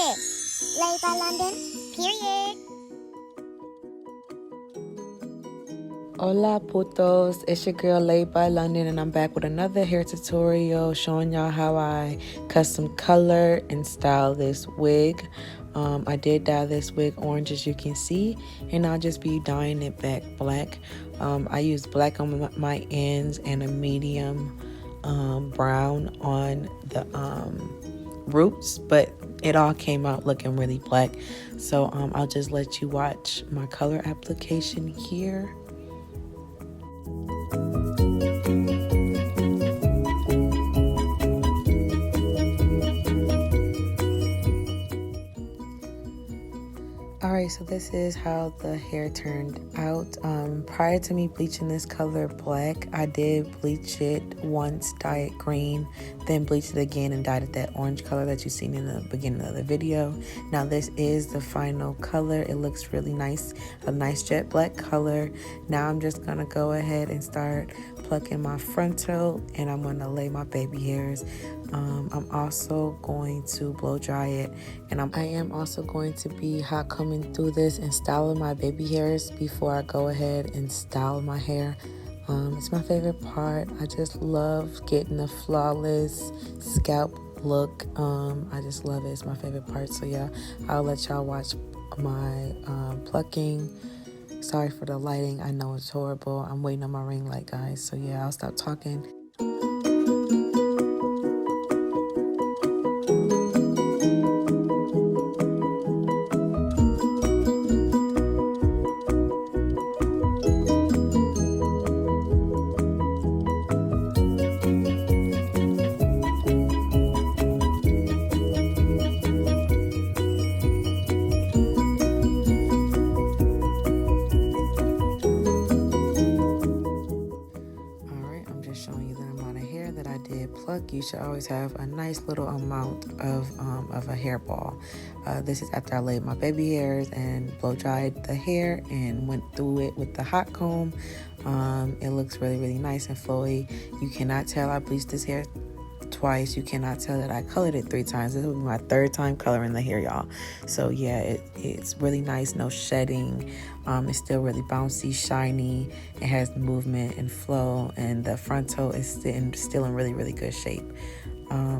Laid by London, period. Hola putos, it's your girl Laid by London, and I'm back with another hair tutorial showing y'all how I custom color and style this wig. I did dye this wig orange, as you can see, and I'll just be dyeing it back black. I used black on my ends and a medium brown on the roots, but it all came out looking really black. So I'll just let you watch my color application here. Alright, so this is how the hair turned out. Prior to me bleaching this color black, I did bleach it once, dye it green, then bleach it again and dyed it that orange color that you seen in the beginning of the video. Now this is the final color. It looks really nice, a nice jet black color. Now I'm just gonna go ahead and start plucking my frontal, and I'm gonna lay my baby hairs. I'm also going to blow dry it, and I am also going to be hot combing through this and styling my baby hairs before I go ahead and style my hair. It's my favorite part. I just love getting a flawless scalp look. I just love it. It's my favorite part. So yeah, I'll let y'all watch my plucking. Sorry for the lighting. I know it's horrible. I'm waiting on my ring light, guys. So yeah, I'll stop talking. Showing you the amount of hair that I did pluck. You should always have a nice little amount of a hairball. This is after I laid my baby hairs and blow dried the hair and went through it with the hot comb. It looks really nice and flowy. You cannot tell I bleached this hair twice. You cannot tell that I colored it 3 times. This will be my 3rd time coloring the hair, y'all. So yeah, it's really nice. No shedding. It's still really bouncy, shiny. It has movement and flow, and the frontal is still in really good shape.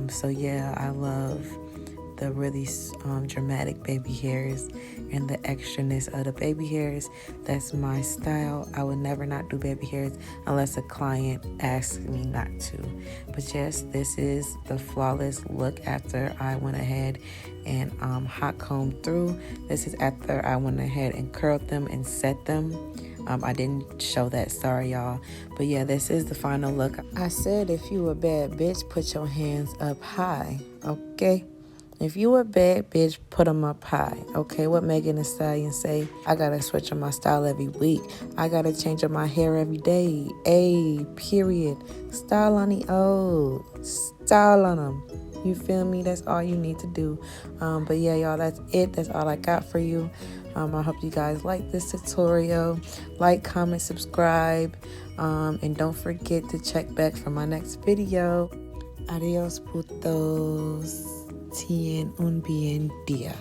So yeah, I love the really dramatic baby hairs and the extraness of the baby hairs. That's my style. I would never not do baby hairs unless a client asks me not to. But yes, this is the flawless look after I went ahead and hot combed through. This is after I went ahead and curled them and set them. I didn't show that, sorry y'all. But yeah, this is the final look. I said if you a bad bitch, put your hands up high, okay? If you a bad bitch, put them up high, okay? What Megan Thee Stallion say? I gotta switch on my style every week. I gotta change up my hair every day. A period. Style on the old. Style on them. You feel me? That's all you need to do. But yeah, y'all, that's it. That's all I got for you. I hope you guys like this tutorial. Like, comment, subscribe. And don't forget to check back for my next video. Adios, putos. Tien un bien dia.